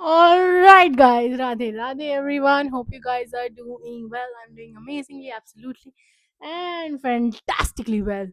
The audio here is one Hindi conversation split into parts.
Alright, guys, Radhe Radhe, everyone. Hope you guys are doing well. I'm doing amazingly, absolutely, and fantastically well.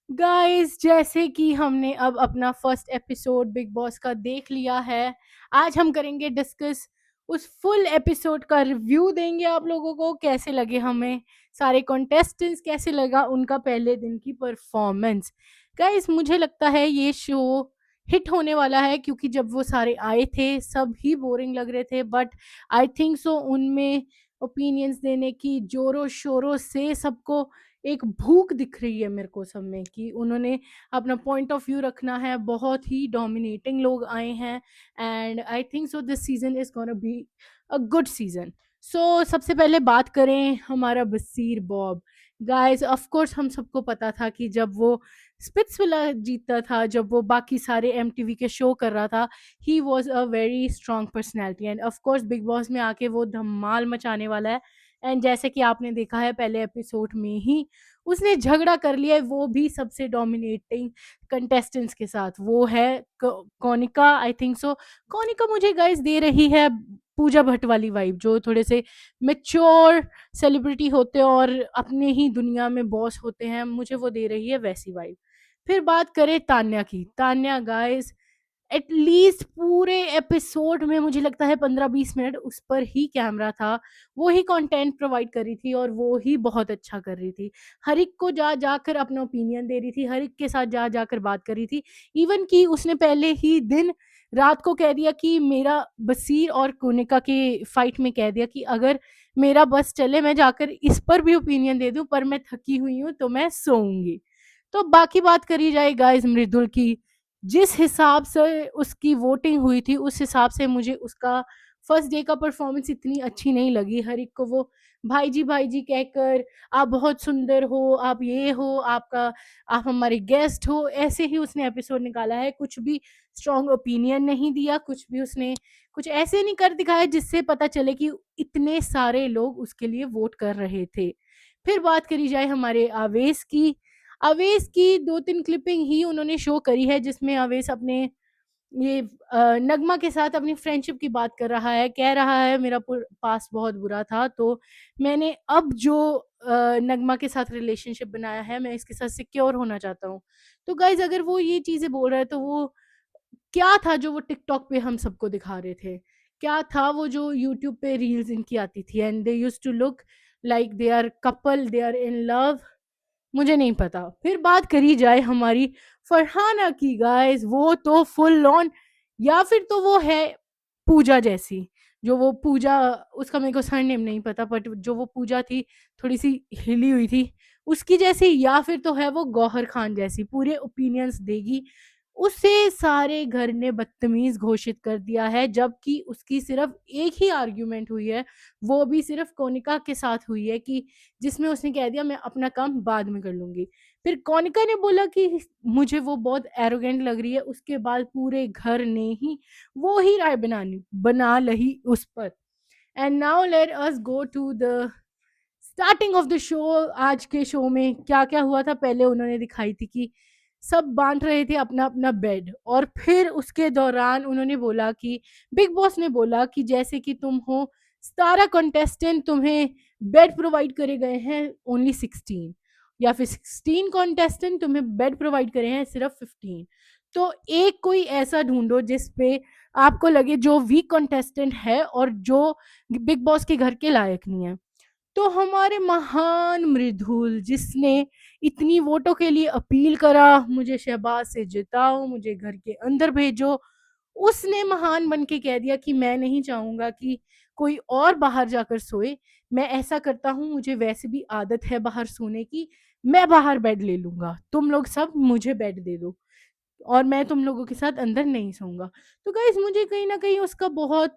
Guys, जैसे कि हमने अब अपना फर्स्ट एपिसोड बिग बॉस का देख लिया है, आज हम करेंगे डिस्कस उस फुल एपिसोड का रिव्यू देंगे आप लोगों को कैसे लगे हमें सारे कॉन्टेस्टेंट्स कैसे लगा उनका पहले दिन की परफॉर्मेंस। गाइस, मुझे लगता है ये शो हिट होने वाला है क्योंकि जब वो सारे आए थे सब ही बोरिंग लग रहे थे, बट आई थिंक सो उनमें ओपिनियंस देने की जोरों शोरों से सबको एक भूख दिख रही है मेरे को सब में कि उन्होंने अपना पॉइंट ऑफ व्यू रखना है। बहुत ही डोमिनेटिंग लोग आए हैं and I think so this season is gonna be a good season. So सबसे पहले बात करें हमारा बसीर बॉब। गाइस, ऑफ कोर्स हम सबको पता था कि जब वो स्पिट्सविला जीतता था, जब वो बाकी सारे एमटीवी के शो कर रहा था, he was a very strong personality end of course big Boss में आके वो धमाल मचाने वाला है। एंड जैसे कि आपने देखा है पहले एपिसोड में ही उसने झगड़ा कर लिया है, वो भी सबसे डोमिनेटिंग कंटेस्टेंट्स के साथ। वो है कौनिका, आई थिंक सो। कौनिका मुझे गाइस दे रही है पूजा भट्ट वाली वाइब, जो थोड़े से मेच्योर सेलिब्रिटी होते हैं और अपने ही दुनिया में बॉस होते हैं, मुझे वो दे रही है वैसी वाइब। फिर बात करें तान्या की। तान्या गाइस, एटलीस्ट पूरे एपिसोड में मुझे लगता है 15-20 मिनट उस पर ही कैमरा था। वो ही कंटेंट प्रोवाइड कर रही थी और वो ही बहुत अच्छा कर रही थी। हर एक को जा जाकर अपना ओपिनियन दे रही थी, हर एक के साथ जा जाकर बात कर रही थी। इवन कि उसने पहले ही दिन रात को कह दिया कि मेरा बसीर और कोनिका के फाइट में कह दिया कि अगर मेरा बस चले मैं जाकर इस पर भी ओपिनियन दे दूं, पर मैं थकी हुई हूं तो मैं सोऊंगी। तो बाकी बात करी जाए गाइस मृदुल की, जिस हिसाब से उसकी वोटिंग हुई थी उस हिसाब से मुझे उसका फर्स्ट डे का परफॉर्मेंस इतनी अच्छी नहीं लगी। हर एक को वो भाई जी कहकर, आप बहुत सुंदर हो, आप ये हो, आपका आप हमारे गेस्ट हो, ऐसे ही उसने एपिसोड निकाला है। कुछ भी स्ट्रॉन्ग ओपिनियन नहीं दिया, कुछ भी उसने कुछ ऐसे नहीं कर दिखाया जिससे पता चले कि इतने सारे लोग उसके लिए वोट कर रहे थे। फिर बात करी जाए हमारे आवेश की। अवेश की 2-3 क्लिपिंग ही उन्होंने शो करी है जिसमें अवेश अपने ये नगमा के साथ अपनी फ्रेंडशिप की बात कर रहा है, कह रहा है मेरा पास्ट बहुत बुरा था, तो मैंने अब जो नगमा के साथ रिलेशनशिप बनाया है मैं इसके साथ सिक्योर होना चाहता हूँ। तो गाइज, अगर वो ये चीज़ें बोल रहा है तो वो क्या था जो वो टिकटॉक पे हम सबको दिखा रहे थे? क्या था वो जो यूट्यूब पे रील्स इनकी आती थी and they used to look like they are couple, they are in love? मुझे नहीं पता। फिर बात करी जाए हमारी फरहाना की। गाइस, वो तो फुल ऑन, या फिर तो वो है पूजा जैसी। जो वो पूजा, उसका मेरे को सरनेम नहीं पता, बट जो वो पूजा थी थोड़ी सी हिली हुई थी उसकी जैसी, या फिर तो है वो गौहर खान जैसी, पूरे ओपिनियंस देगी। उसे सारे घर ने बदतमीज घोषित कर दिया है, जबकि उसकी सिर्फ एक ही आर्ग्यूमेंट हुई है, वो भी सिर्फ कोनिका के साथ हुई है कि जिसमें उसने कह दिया मैं अपना काम बाद में कर लूंगी। फिर कोनिका ने बोला कि मुझे वो बहुत एरोगेंट लग रही है, उसके बाद पूरे घर ने ही वो ही राय बना लही उस पर। And now let us go to the starting of the show. आज के शो में क्या क्या हुआ था, पहले उन्होंने दिखाई थी कि सब बांट रहे थे अपना अपना बेड, और फिर उसके दौरान उन्होंने बोला कि बिग बॉस ने बोला कि जैसे कि तुम हो 17 कंटेस्टेंट, तुम्हें बेड प्रोवाइड करे गए हैं ओनली 16, या फिर 16 कंटेस्टेंट तुम्हें बेड प्रोवाइड करे हैं सिर्फ 15। तो एक कोई ऐसा ढूंढो जिसपे आपको लगे जो वीक कंटेस्टेंट है और जो बिग बॉस के घर के लायक नहीं है। तो हमारे महान मृदुल, जिसने इतनी वोटों के लिए अपील करा, मुझे शहबाज से जिताओ, मुझे घर के अंदर भेजो, उसने महान बन के कह दिया कि मैं नहीं चाहूंगा कि कोई और बाहर जाकर सोए। मैं ऐसा करता हूँ, मुझे वैसे भी आदत है बाहर सोने की, मैं बाहर बेड ले लूंगा, तुम लोग सब मुझे बेड दे दो और मैं तुम लोगों के साथ अंदर नहीं सोऊंगा। तो गाइस, मुझे कहीं ना कहीं उसका बहुत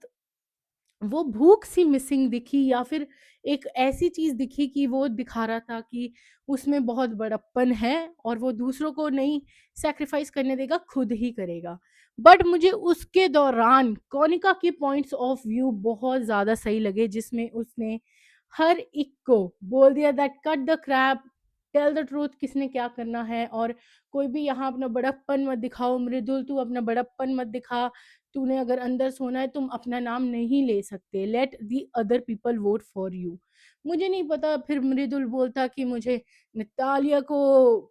वो भूख सी मिसिंग दिखी, या फिर एक ऐसी चीज दिखी कि वो दिखा रहा था कि उसमें बहुत बड़प्पन है और वो दूसरों को नहीं सैक्रिफाइस करने देगा, खुद ही करेगा। बट मुझे उसके दौरान कॉनिका के पॉइंट्स ऑफ व्यू बहुत ज्यादा सही लगे, जिसमें उसने हर एक को बोल दिया that cut the crap, tell the truth, किसने क्या करना है। और कोई भी यहाँ अपना बड़प्पन मत दिखाओ। मृदुल, तू अपना बड़प्पन मत दिखा। तूने अगर अंदर सोना है, तुम अपना नाम नहीं ले सकते। Let the other people vote for you. मुझे नहीं पता फिर मृदुल बोलता कि मुझे नतालिया को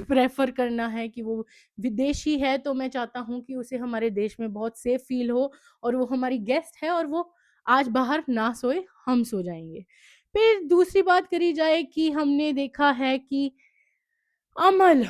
प्रेफर करना है, कि वो विदेशी है तो मैं चाहता हूँ कि उसे हमारे देश में बहुत सेफ फील हो, और वो हमारी गेस्ट है और वो आज बाहर ना सोए, हम सो जाएंगे। फिर दूसरी बात करी जाए कि हमने देखा है कि Amaal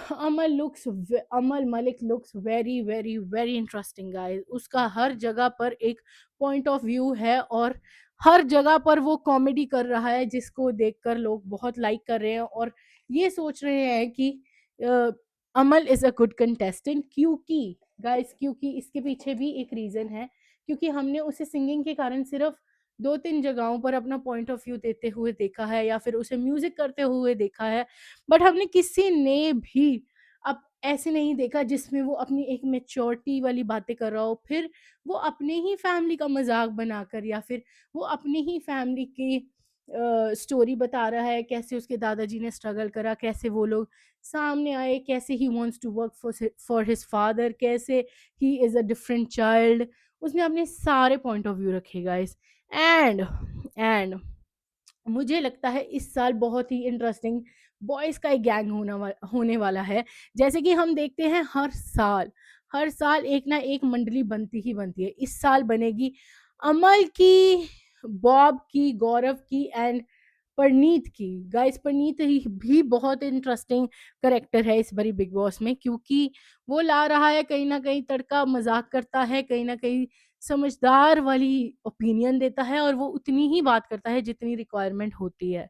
Mallik looks very very very interesting guys. उसका हर जगह पर एक पॉइंट ऑफ व्यू है, और हर जगह पर वो कॉमेडी कर रहा है, जिसको देखकर लोग बहुत लाइक कर रहे हैं और ये सोच रहे हैं कि अ, अमल इज अ गुड कंटेस्टेंट। क्योंकि इसके पीछे भी एक रीजन है, क्योंकि हमने उसे सिंगिंग के कारण सिर्फ 2-3 जगहों पर अपना पॉइंट ऑफ व्यू देते हुए देखा है, या फिर उसे म्यूजिक करते हुए देखा है। बट हमने किसी ने भी अब ऐसे नहीं देखा जिसमें वो अपनी एक मेच्योरिटी वाली बातें कर रहा हो, फिर वो अपने ही फैमिली का मजाक बनाकर, या फिर वो अपनी ही फैमिली की स्टोरी बता रहा है, कैसे उसके दादाजी ने स्ट्रगल करा, कैसे वो लोग सामने आए, कैसे ही wants to work for his father, कैसे ही इज अ डिफरेंट चाइल्ड। उसने अपने सारे पॉइंट ऑफ व्यू रखे गाइस। एंड मुझे लगता है इस साल बहुत ही इंटरेस्टिंग बॉयज़ का एक गैंग होने वाला है। जैसे कि हम देखते हैं हर साल एक ना एक मंडली बनती ही बनती है। इस साल बनेगी अमल की, बॉब की, गौरव की एंड परनीत की। गाइस, परनीत ही भी बहुत इंटरेस्टिंग कैरेक्टर है इस बारी बिग बॉस में, क्योंकि वो ला रहा है कहीं न कहीं तड़का, मज़ाक करता है, कहीं न कहीं समझदार वाली ओपिनियन देता है, और वो उतनी ही बात करता है जितनी रिक्वायरमेंट होती है।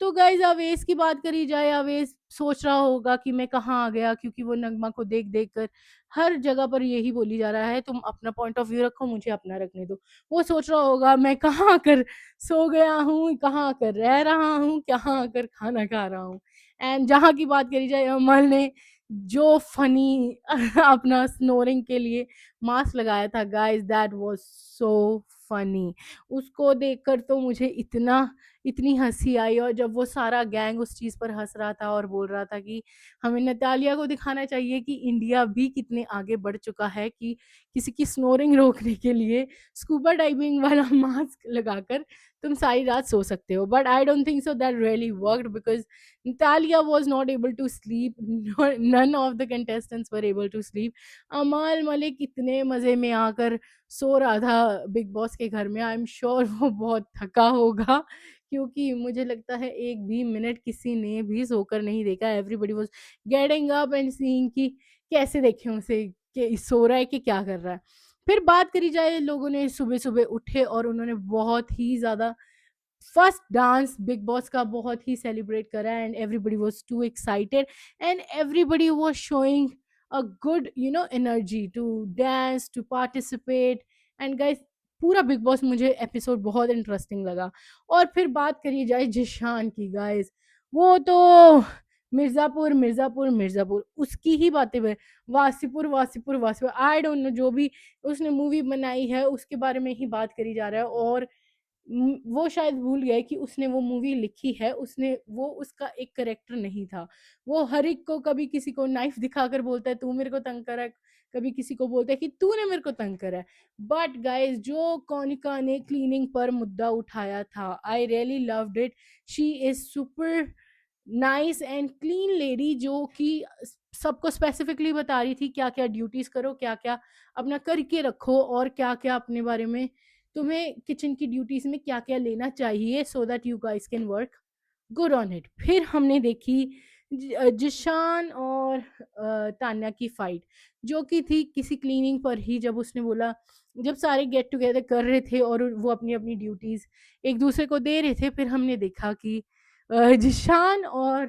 तो गाइज़, अवेश की बात करी जाए, अवेश सोच रहा होगा कि मैं कहाँ आ गया, क्योंकि वो नगमा को देख-देख कर हर जगह पर यही बोली जा रहा है, तुम अपना पॉइंट ऑफ व्यू रखो, मुझे अपना रखने दो। वो सोच रहा होगा मैं कहाँ आकर सो गया हूँ, कहाँ आकर रह रहा हूँ, कहाँ आकर खाना खा रहा हूँ। एंड जहाँ की बात करी जाए, अमल ने जो फनी अपना स्नोरिंग के लिए मास्क लगाया था guys, that was so funny. उसको देखकर तो मुझे इतनी हंसी आई, और जब वो सारा गैंग उस चीज़ पर हंस रहा था और बोल रहा था कि हमें नतालिया को दिखाना चाहिए कि इंडिया भी कितने आगे बढ़ चुका है, कि किसी की स्नोरिंग रोकने के लिए स्कूबा डाइविंग वाला मास्क लगाकर तुम सारी रात सो सकते हो। But I don't think so that really worked, because Natalia was not able to sleep. None of the contestants were able to sleep. अमाल मलिक इतने मज़े में आकर सो रहा था बिग बॉस के घर में। आई एम श्योर वो बहुत थका होगा, क्योंकि मुझे लगता है एक भी मिनट किसी ने भी सोकर नहीं देखा। Everybody was getting up and seeing कि कैसे देखें उसे, कि सो रहा है कि क्या कर रहा है। फिर बात करी जाए, लोगों ने सुबह सुबह उठे और उन्होंने बहुत ही ज़्यादा फर्स्ट डांस बिग बॉस का बहुत ही सेलिब्रेट करा, and everybody was too excited, and everybody was showing a good energy to dance, to participate. And guys, पूरा बिग बॉस मुझे एपिसोड बहुत इंटरेस्टिंग लगा। और फिर बात करी जाए जिशान की, गाइस, वो तो मिर्जापुर मिर्जापुर मिर्जापुर उसकी ही बातें Wasseypur Wasseypur Wasseypur, I don't know, जो भी उसने मूवी बनाई है उसके बारे में ही बात करी जा रहा है। और वो शायद भूल गए कि उसने वो मूवी लिखी है, वो उसका एक कैरेक्टर नहीं था। वो हर एक को, कभी किसी को नाइफ दिखाकर बोलता है तू मेरे को तंग कर रहा है, कभी किसी को बोलता है कि तूने मेरे को तंग करा है। बट गाइस, जो कौनिका ने क्लीनिंग पर मुद्दा उठाया था, I really loved it. She is super nice and clean lady, जो कि सबको स्पेसिफिकली बता रही थी क्या क्या ड्यूटीज करो, क्या क्या अपना करके रखो, और क्या क्या अपने बारे में तुम्हें किचन की ड्यूटीज में क्या क्या लेना चाहिए, so that you guys can work good on it. फिर हमने देखी जिशान और तान्या की फाइट, जो कि थी किसी क्लीनिंग पर ही। जब उसने बोला, जब सारे गेट टुगेदर कर रहे थे और वो अपनी अपनी ड्यूटीज एक दूसरे को दे रहे थे, फिर हमने देखा कि जिशान और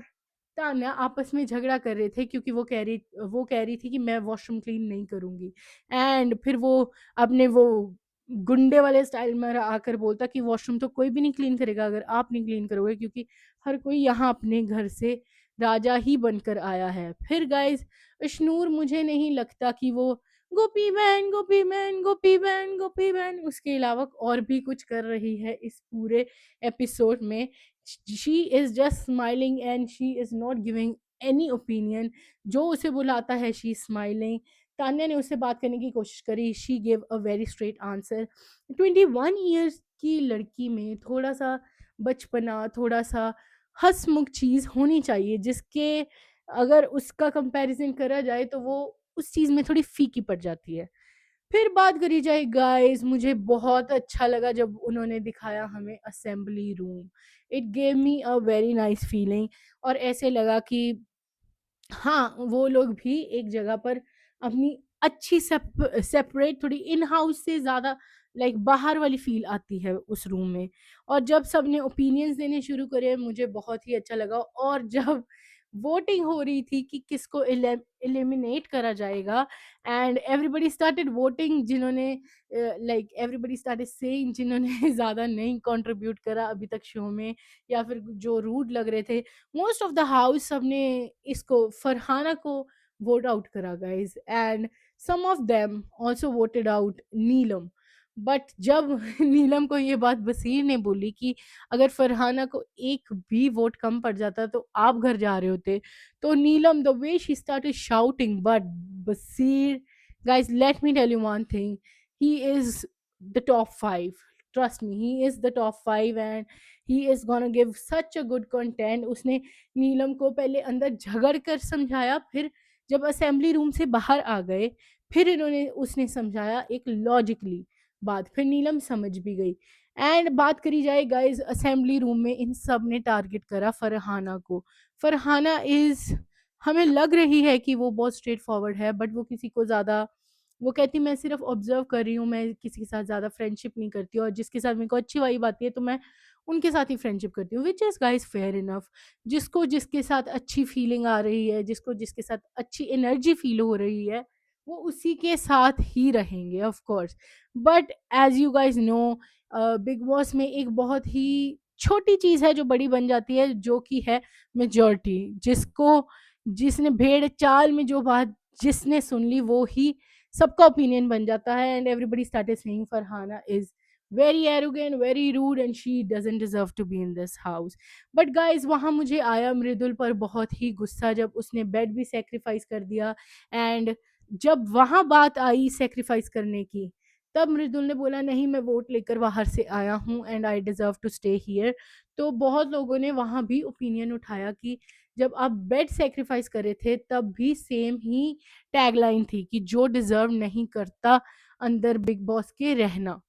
तान्या आपस में झगड़ा कर रहे थे, क्योंकि वो कह रही थी कि मैं वॉशरूम क्लीन नहीं करूंगी। एंड फिर वो अपने वो गुंडे वाले स्टाइल में आकर बोलता कि वॉशरूम तो कोई भी नहीं क्लीन करेगा अगर आप नहीं क्लीन करोगे, क्योंकि हर कोई यहाँ अपने घर से राजा ही बनकर आया है। फिर गाइस, इश्नूर मुझे नहीं लगता कि वो गोपी बहन, गोपी बहन, गोपी बहन। उसके अलावा और भी कुछ कर रही है इस पूरे एपिसोड में। She is just smiling and she is not giving any opinion. जो उसे बुलाता है शी स्माइलिंग। तान्या ने उससे बात करने की कोशिश करी, she give a very straight answer. 21 years की लड़की में थोड़ा सा बचपना, थोड़ा सा हंसमुख चीज होनी चाहिए, जिसके अगर उसका कंपैरिजन करा जाए तो वो उस चीज में थोड़ी फीकी पड़ जाती है। फिर बात करी जाए गाइस, मुझे बहुत अच्छा लगा जब उन्होंने दिखाया हमें assembly room. It gave me a very nice feeling. और ऐसे लगा कि हाँ, वो लोग भी एक जगह पर अपनी अच्छी सेपरेट, थोड़ी इन हाउस से ज़्यादा लाइक बाहर वाली फील आती है उस रूम में। और जब सबने ओपिनियंस देने शुरू करे, मुझे बहुत ही अच्छा लगा। और जब वोटिंग हो रही थी कि किसको एलिमिनेट करा जाएगा, एंड एवरीबडी स्टार्टेड वोटिंग, जिन्होंने लाइक एवरीबडी स्टार्टेड सेइंग, जिन्होंने ज़्यादा नहीं कंट्रीब्यूट करा अभी तक शो में, या फिर जो रूड लग रहे थे, मोस्ट ऑफ द हाउस सबने इसको फरहाना को वोट आउट करा guys. And some of them also voted out Neelam. But जब नीलम को ये बात बसीर ने बोली कि अगर फरहाना को एक भी वोट कम पड़ जाता तो आप घर जा रहे होते, तो Neelam, the way she started shouting, but Basir, guys, let me tell you one thing. He is the top 5. Trust me, he is the top 5 and he is gonna give such a good content. उसने नीलम को पहले अंदर झगड़ कर समझाया, फिर जब असेंबली रूम से बाहर आ गए, फिर इन्होंने उसने समझाया एक लॉजिकली बात, फिर नीलम समझ भी गई। एंड बात करी जाए गाइस, असेंबली रूम में इन सब ने टारगेट करा फरहाना को। फरहाना इज, हमें लग रही है कि वो बहुत स्ट्रेट फॉरवर्ड है, बट वो किसी को ज़्यादा, वो कहती मैं सिर्फ ऑब्जर्व कर रही हूँ, मैं किसी के साथ ज़्यादा फ्रेंडशिप नहीं करती, और जिसके साथ मेरे को अच्छी वाइब आती है तो मैं उनके साथ ही फ्रेंडशिप करती हूँ, which is guys fair enough. जिसको जिसके साथ अच्छी फीलिंग आ रही है, जिसको जिसके साथ अच्छी एनर्जी फील हो रही है, वो उसी के साथ ही रहेंगे of course. But as you guys know, Bigg Boss में एक बहुत ही छोटी चीज़ है जो बड़ी बन जाती है, जो कि है मेजोरिटी। जिसको, जिसने भेड़ चाल में जो बात जिसने सुन ली, वो ही सबका ओपिनियन बन जाता है। And everybody started saying Farhana is very arrogant, very rude and she doesn't deserve to be in this house. But guys, वहाँ मुझे आया मृदुल पर बहुत ही गुस्सा, जब उसने बेड भी सेक्रीफाइस कर दिया। एंड जब वहाँ बात आई सेक्रीफाइस करने की, तब मृदुल ने बोला नहीं, मैं वोट लेकर बाहर से आया हूँ and I deserve to stay here. तो बहुत लोगों ने वहाँ भी ओपिनियन उठाया कि जब आप बेड सेक्रीफाइस करे थे, तब भी सेम ही टैगलाइन थी कि जो डिजर्व नहीं करता अंदर बिग बॉस के रहना।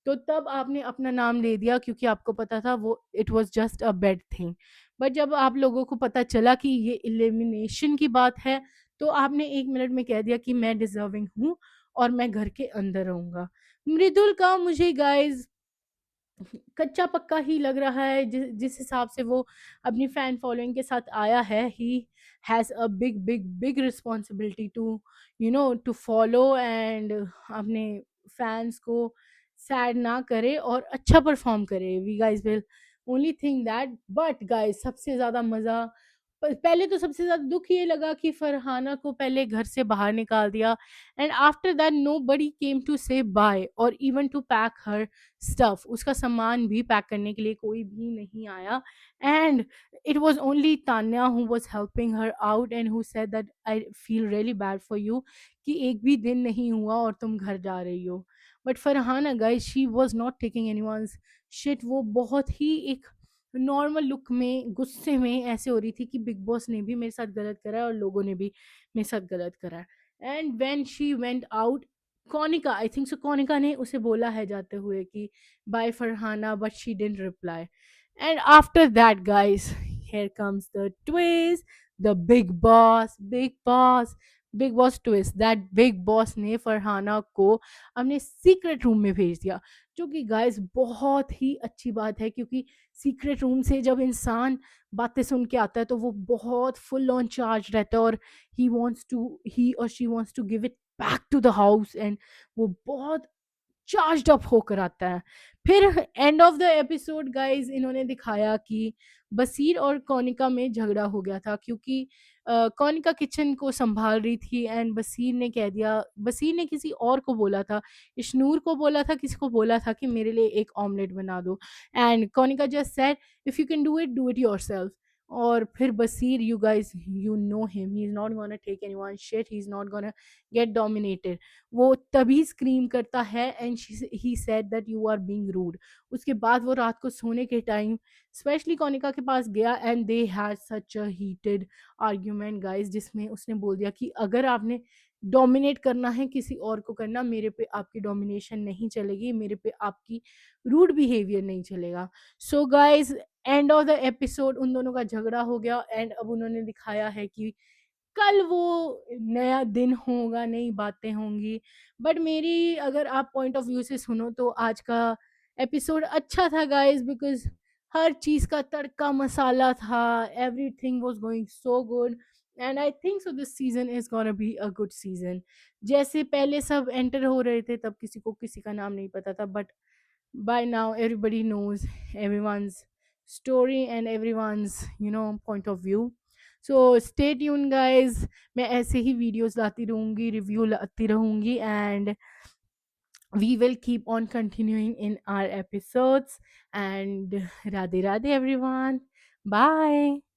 तो तब आपने अपना नाम ले दिया, क्योंकि आपको पता था वो it was just a bed thing. But जब आप लोगों को पता चला कि ये एलिमिनेशन की बात है, तो आपने 1 मिनट में कह दिया कि मैं डिजर्विंग हूँ और मैं घर के अंदर रहूंगा। मृदुल का मुझे गाइज कच्चा पक्का ही लग रहा है, जिस हिसाब से वो अपनी फैन फॉलोइंग के साथ आया है। He has a big big big responsibility to, you know, to follow and अपने फैंस को सैड ना करे और अच्छा परफॉर्म करे। We guys will only think that. But guys, सबसे ज़्यादा मज़ा, पहले तो सबसे ज़्यादा दुख ये लगा कि फरहाना को पहले घर से बाहर निकाल दिया, and after that nobody came to say bye और even to pack her stuff. उसका सामान भी पैक करने के लिए कोई भी नहीं आया। And it was only Tanya who was helping her out and who said that I feel really bad for you, कि एक भी दिन नहीं हुआ और तुम घर जा रही हो। But Farhana guys, she was not taking anyone's shit. वो बहुत ही एक नॉर्मल लुक में, गुस्से में ऐसे हो रही थी कि बिग बॉस ने भी मेरे साथ गलत करा है और लोगों ने भी मेरे साथ गलत करा है। And when she went out, Kunickaa, I think so, Kunickaa ने उसे बोला है जाते हुए कि bye Farhana, but she didn't reply. And after that guys, here comes the twist, the big boss twist, that big boss ने फरहाना को अपने सीक्रेट रूम में भेज दिया। जो कि गाइस बहुत ही अच्छी बात है, क्योंकि सीक्रेट रूम से जब इंसान बातें सुन के आता है तो वो बहुत फुल ऑन चार्ज रहता है, और ही और she wants to give it back to the house, and वो बहुत चार्ज्ड अप होकर आता है। फिर end of the episode guys, इन्होंने दिखाया कि बसीर और कौनिका में झगड़ा हो गया था, क्योंकि कौनिका किचन को संभाल रही थी एंड बसीर ने कह दिया, बसीर ने किसी और को बोला था, इश्नूर को बोला था, किसी को बोला था कि मेरे लिए एक ऑमलेट बना दो, and Kunickaa just said if you can do it yourself. और फिर Basir, you guys you know him, he is not gonna take anyone shit, he is not gonna get dominated. वो तभी स्क्रीम करता है and he said that you are being rude. उसके बाद वो रात को सोने के टाइम स्पेशली कौनिका के पास गया and they had such a heated argument guys, जिसमें उसने बोल दिया कि अगर आपने डोमिनेट करना है किसी और को करना, मेरे पे आपकी डोमिनेशन नहीं चलेगी, मेरे पे आपकी रूड बिहेवियर नहीं चलेगा। So guys, and of the episode उन दोनों का झगड़ा हो गया एंड अब उन्होंने दिखाया है कि कल वो नया दिन होगा, नई बातें होंगी। बट मेरी अगर आप पॉइंट ऑफ व्यू से सुनो तो आज का एपिसोड अच्छा था गाइस, बिकॉज हर चीज़ का तड़का मसाला था, everything was going so good and I think so this season is gonna be a good season. जैसे पहले सब एंटर हो रहे थे तब किसी को किसी का नाम नहीं पता था, but by now everybody knows everyone's story and everyone's point of view. So stay tuned guys, मैं ऐसे ही वीडियोस लाती रहूंगी, रिव्यू लाती रहूंगी, and we will keep on continuing in our episodes, and radhe radhe everyone, bye.